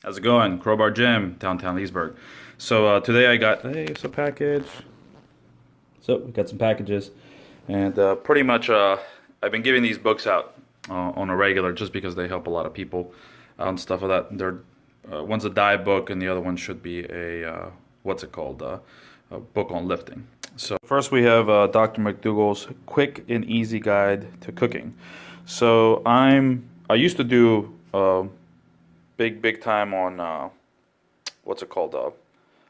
How's it going? Crowbar Gym, downtown Leesburg. So today I got, hey, it's a package. So we got some packages, and pretty much I've been giving these books out on a regular just because they help a lot of people and stuff like that. They're one's a diet book, and the other one should be a what's it called? A book on lifting. So first we have Dr. McDougall's Quick and Easy Guide to Cooking. So I used to do big time on what's it called?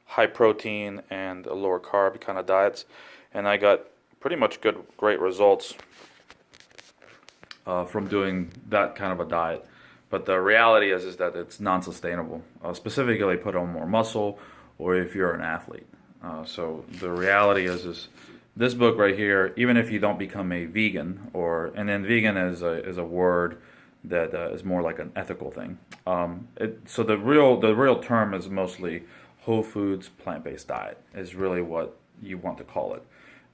High protein and lower carb kind of diets, and I got pretty much great results from doing that kind of a diet. But the reality is that it's non-sustainable. Specifically, put on more muscle, or if you're an athlete. So the reality is this book right here. Even if you don't become a vegan, and then vegan is a word that is more like an ethical thing. So the real term is mostly whole foods plant-based diet is really what you want to call it,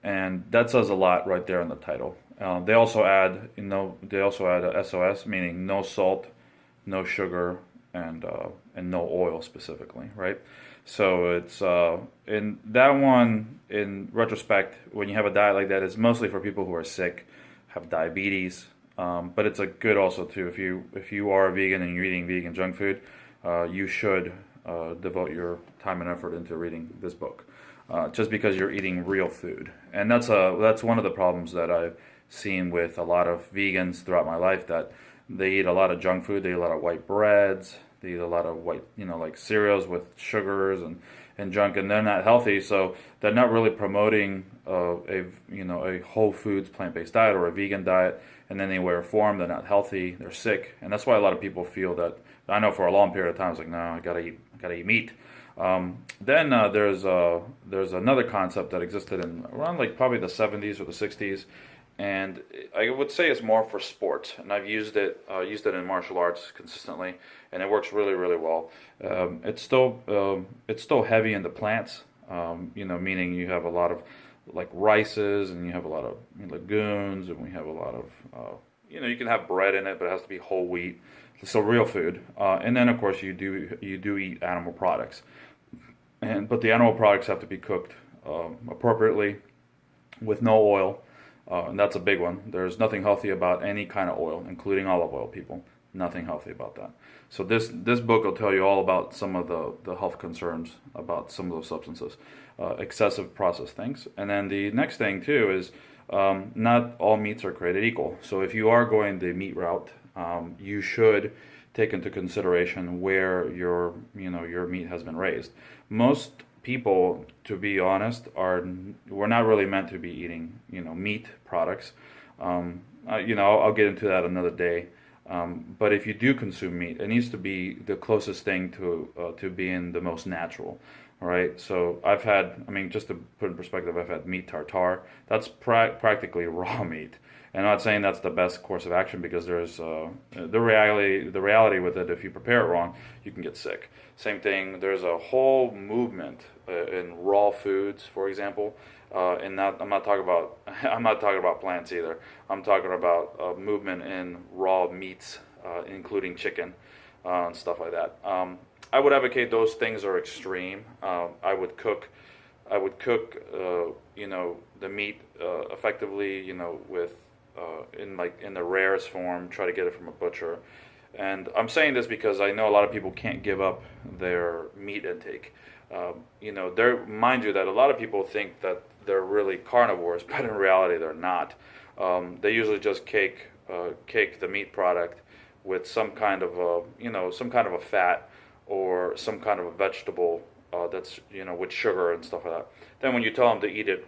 and that says a lot right there in the title. They also add a SOS, meaning no salt, no sugar, and no oil specifically, right? So it's in that one. In retrospect, when you have a diet like that, it's mostly for people who are sick, have diabetes. But it's a good also too. If you are a vegan and you're eating vegan junk food, you should devote your time and effort into reading this book, just because you're eating real food. And that's one of the problems that I've seen with a lot of vegans throughout my life, that they eat a lot of junk food. They eat a lot of white breads. They eat a lot of white, like cereals with sugars and junk, and they're not healthy. So they're not really promoting a whole foods plant-based diet or a vegan diet. And then they wear a form. They're not healthy. They're sick, and that's why a lot of people feel that. I know for a long period of time, it's like, no, I gotta eat meat. Then there's another concept that existed in around like probably the 70s or the 60s, and I would say it's more for sports. And I've used it in martial arts consistently, and it works really well. It's still heavy into plants, meaning you have a lot of like rices, and you have a lot of legumes, and we have a lot of you can have bread in it, but it has to be whole wheat, so real food. And then of course you do eat animal products, but the animal products have to be cooked appropriately with no oil, and that's a big one. There's nothing healthy about any kind of oil, including olive oil, people. Nothing healthy about that. So this book will tell you all about some of the health concerns about some of those substances, excessive processed things. And then the next thing too is not all meats are created equal. So if you are going the meat route, you should take into consideration where your meat has been raised. Most people, to be honest, we're not really meant to be eating meat products. I'll get into that another day. But if you do consume meat, it needs to be the closest thing to being the most natural, right? So just to put in perspective, I've had meat tartare. That's practically raw meat. And I'm not saying that's the best course of action, because there's the reality with it. If you prepare it wrong, you can get sick. Same thing. There's a whole movement in raw foods, for example. And I'm not talking about plants either. I'm talking about a movement in raw meats, including chicken and stuff like that. I would advocate those things are extreme. I would cook the meat effectively, with in the rarest form. Try to get it from a butcher. And I'm saying this because I know a lot of people can't give up their meat intake. Mind you that a lot of people think that they're really carnivores, but in reality they're not. They usually just cake the meat product with some kind of a fat or some kind of a vegetable that's with sugar and stuff like that. Then when you tell them to eat it,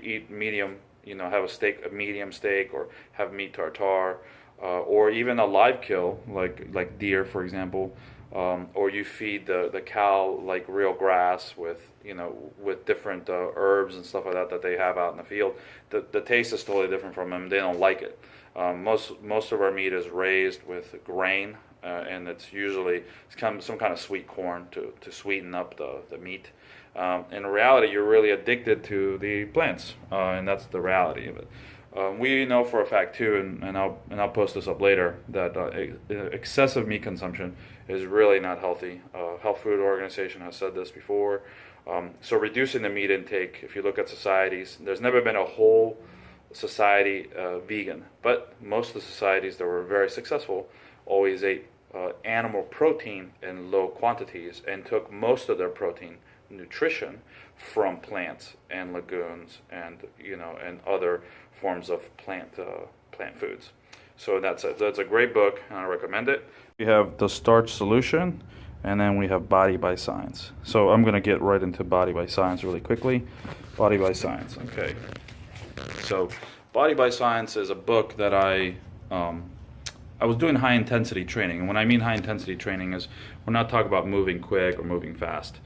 eat medium, have a medium steak, or have meat tartare, or even a live kill like deer, for example. Or you feed the cow like real grass with different herbs and stuff like that they have out in the field. The taste is totally different from them. They don't like it. Most of our meat is raised with grain, and it's usually some kind of sweet corn to sweeten up the meat. In reality, you're really addicted to the plants, and that's the reality of it. We know for a fact too, and I'll post this up later, that excessive meat consumption is really not healthy. Health Food Organization has said this before. So reducing the meat intake, if you look at societies, there's never been a whole society vegan, but most of the societies that were very successful always ate animal protein in low quantities and took most of their protein nutrition from plants and legumes and and other forms of plant foods. So that's a great book, and I recommend it. We have the Starch Solution, and then we have Body by Science. So I'm going to get right into Body by Science really quickly. Body by Science. Okay. So Body by Science is a book that I was doing high intensity training, and when I mean high intensity training is we're not talking about moving quick or moving fast.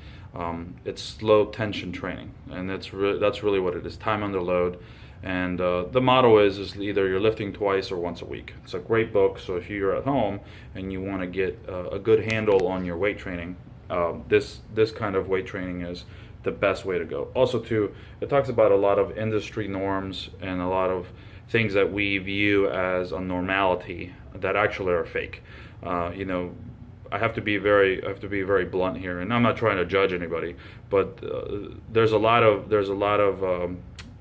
It's slow tension training, and that's really what it is. Time under load, and the motto is either you're lifting twice or once a week. It's a great book. So if you're at home and you want to get a good handle on your weight training, this kind of weight training is the best way to go. Also too, it talks about a lot of industry norms and a lot of things that we view as a normality that actually are fake. I have to be very blunt here, and I'm not trying to judge anybody, but there's a lot of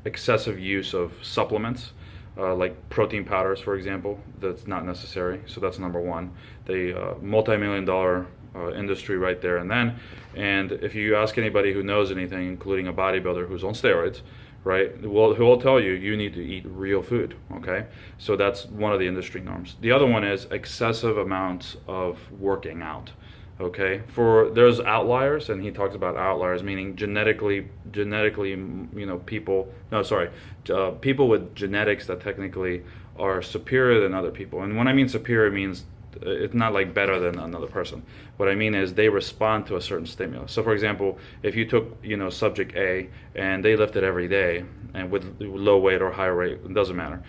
excessive use of supplements, like protein powders, for example. That's not necessary. So that's number one. The multi-million-dollar industry right there and then. And if you ask anybody who knows anything, including a bodybuilder who's on steroids, right, who will tell you you need to eat real food. Okay, so that's one of the industry norms. The other one is excessive amounts of working out. Okay, there's outliers, and he talks about outliers, meaning genetically, people with genetics that technically are superior than other people. And when I mean superior, it means it's not like better than another person. What I mean is they respond to a certain stimulus. So for example, if you took subject A and they lifted every day and with low weight or high rate, it doesn't matter,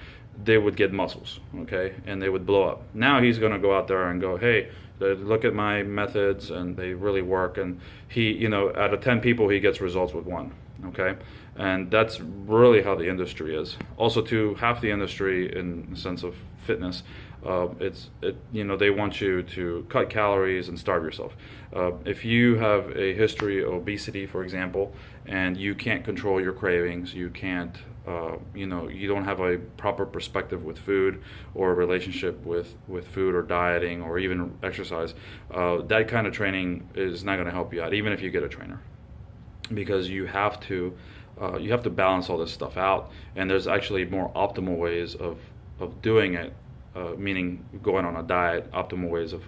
they would get muscles, okay, and they would blow up. Now he's going to go out there and go, hey, look at my methods and they really work, and he out of 10 people he gets results with one. Okay, and that's really how the industry is. Also too, half the industry in the sense of fitness, they want you to cut calories and starve yourself. If you have a history of obesity, for example, and you can't control your cravings, you can't, you don't have a proper perspective with food or a relationship with food or dieting or even exercise, that kind of training is not going to help you out, even if you get a trainer, because you have to balance all this stuff out, and there's actually more optimal ways of doing it, meaning going on a diet, optimal ways of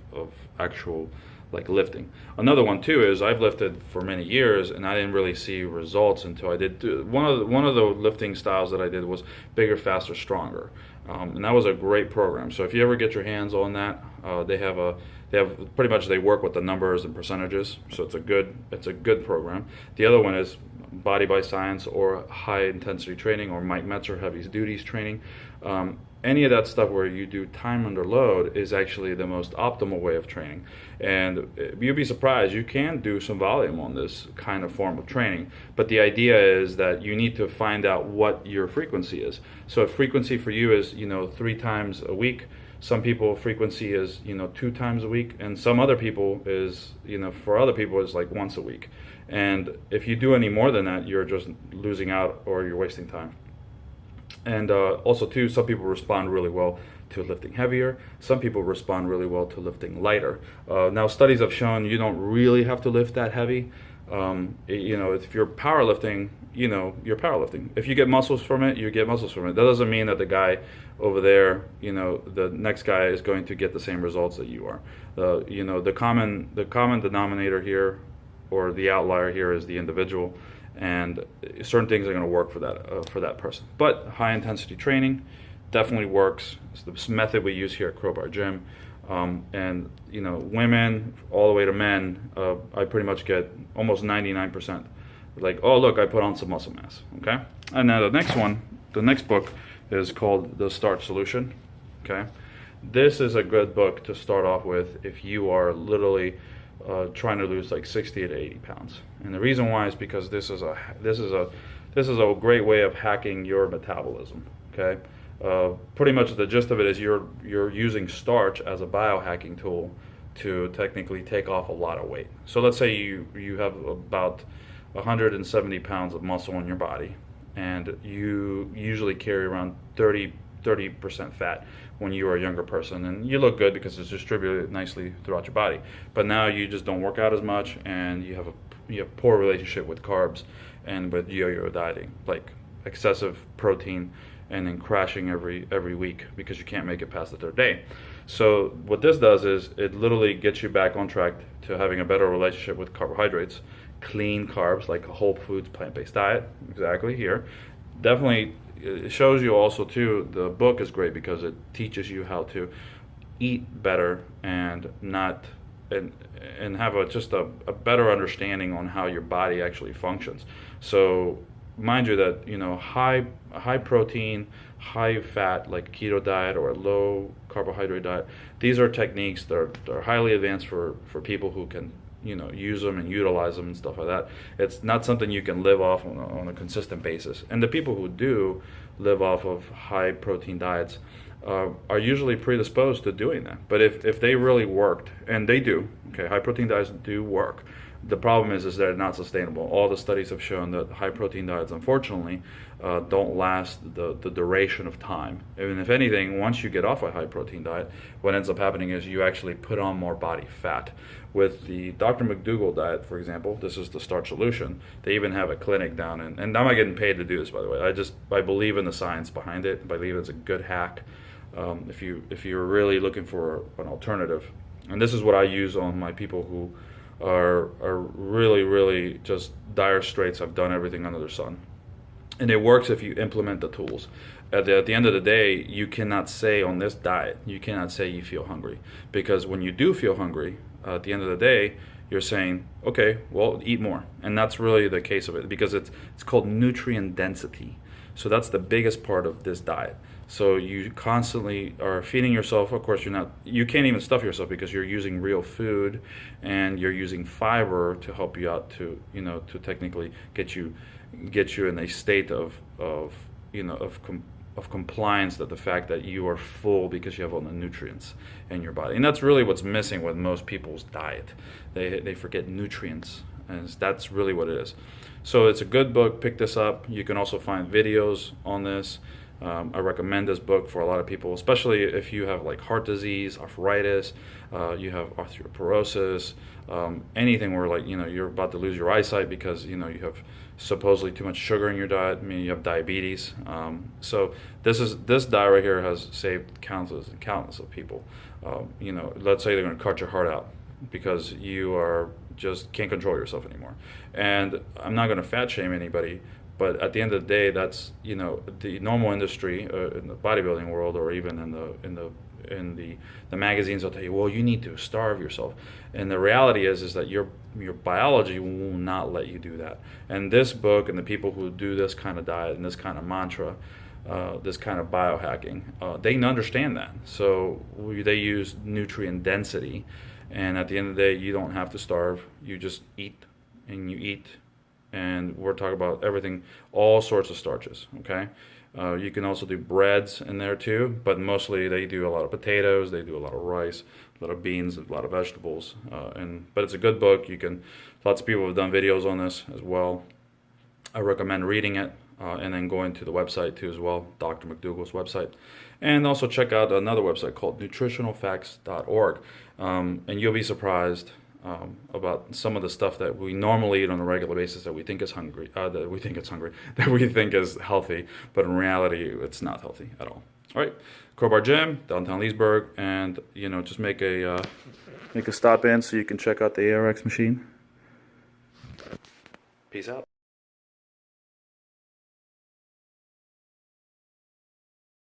actual like lifting. Another one too is I've lifted for many years and I didn't really see results until I did one of the lifting styles that I did was bigger, faster, stronger, and that was a great program. So if you ever get your hands on that, they have pretty much, they work with the numbers and percentages, so it's a good program. The other one is Body by Science or high intensity training, or Mike Metzer heavy duties training. Any of that stuff where you do time under load is actually the most optimal way of training. And you'd be surprised, you can do some volume on this kind of form of training, but the idea is that you need to find out what your frequency is. So if frequency for you is 3 times a week, some people frequency is 2 times a week, and some other people is for other people is like once a week. And if you do any more than that, you're just losing out or you're wasting time. And also too, some people respond really well to lifting heavier. Some people respond really well to lifting lighter. Now studies have shown you don't really have to lift that heavy. If you're powerlifting, you're powerlifting. If you get muscles from it, you get muscles from it. That doesn't mean that the guy over there, the next guy is going to get the same results that you are. The common denominator here, or the outlier here, is the individual, and certain things are going to work for that person. But high intensity training definitely works. It's the method we use here at Crowbar Gym. And women all the way to men, I pretty much get almost 99%. Like, oh look, I put on some muscle mass. Okay. And now the next book is called The Starch Solution. Okay. This is a good book to start off with if you are literally trying to lose like 60 to 80 pounds. And the reason why is because this is a great way of hacking your metabolism. Okay. Pretty much the gist of it is you're using starch as a biohacking tool to technically take off a lot of weight. So let's say you have about 170 pounds of muscle in your body, and you usually carry around 30% fat when you are a younger person, and you look good because it's distributed nicely throughout your body. But now you just don't work out as much, and you have poor relationship with carbs and with yo-yo dieting, like excessive protein and then crashing every week because you can't make it past the third day. So what this does is it literally gets you back on track to having a better relationship with carbohydrates, clean carbs like a whole foods plant-based diet, exactly here. Definitely it shows you also too, the book is great because it teaches you how to eat better and not and have just a better understanding on how your body actually functions. So mind you that, you know, high protein, high fat like keto diet or a low carbohydrate diet, these are techniques that are highly advanced for people who can, you know, use them and utilize them and stuff like that. It's not something you can live off on a consistent basis. And the people who do live off of high protein diets are usually predisposed to doing that. But if they really worked, and they do, okay, high protein diets do work. The problem is they're not sustainable. All the studies have shown that high protein diets, unfortunately, don't last the duration of time. And if anything, once you get off a high protein diet, what ends up happening is you actually put on more body fat. With the Dr. McDougall diet, for example, this is the starch solution. They even have a clinic down in, and I'm not getting paid to do this, by the way. I believe in the science behind it. I believe it's a good hack if you're really looking for an alternative. And this is what I use on my people who are really just dire straits, have done everything under the sun. And it works if you implement the tools. At the end of the day, you cannot say on this diet, you cannot say you feel hungry. Because when you do feel hungry, at the end of the day, you're saying, okay, well, eat more. And that's really the case of it, because it's called nutrient density. So that's the biggest part of this diet. So you constantly are feeding yourself. Of course, you can't even stuff yourself because you're using real food and you're using fiber to help you out to, you know, to technically get you in a state of compliance, that the fact that you are full because you have all the nutrients in your body. And that's really what's missing with most people's diet. They forget nutrients, and that's really what it is. So it's a good book. Pick this up. You can also find videos on this. I recommend this book for a lot of people, especially if you have like heart disease, arthritis, you have osteoporosis, anything where, like, you know, you're about to lose your eyesight because, you know, you have supposedly too much sugar in your diet. I mean, you have diabetes. So this diet right here has saved countless and countless of people. You know, let's say they're going to cut your heart out because you are just can't control yourself anymore. And I'm not going to fat shame anybody, but at the end of the day, that's, you know, the normal industry in the bodybuilding world, or even in the magazines, will tell you, well, you need to starve yourself. And the reality is that your biology will not let you do that. And this book and the people who do this kind of diet and this kind of mantra, this kind of biohacking, they understand that. So they use nutrient density. And at the end of the day, you don't have to starve. You just eat and you eat. And we're talking about everything, all sorts of starches, okay? You can also do breads in there too, but mostly they do a lot of potatoes, they do a lot of rice, a lot of beans, a lot of vegetables. But it's a good book. Lots of people have done videos on this as well. I recommend reading it and then going to the website too as well, Dr. McDougall's website. And also check out another website called nutritionalfacts.org. And you'll be surprised about some of the stuff that we normally eat on a regular basis that we think is that we think is healthy, but in reality, it's not healthy at all. All right, Crowbar Gym, downtown Leesburg, and, you know, just make a stop in so you can check out the ARX machine. Peace out.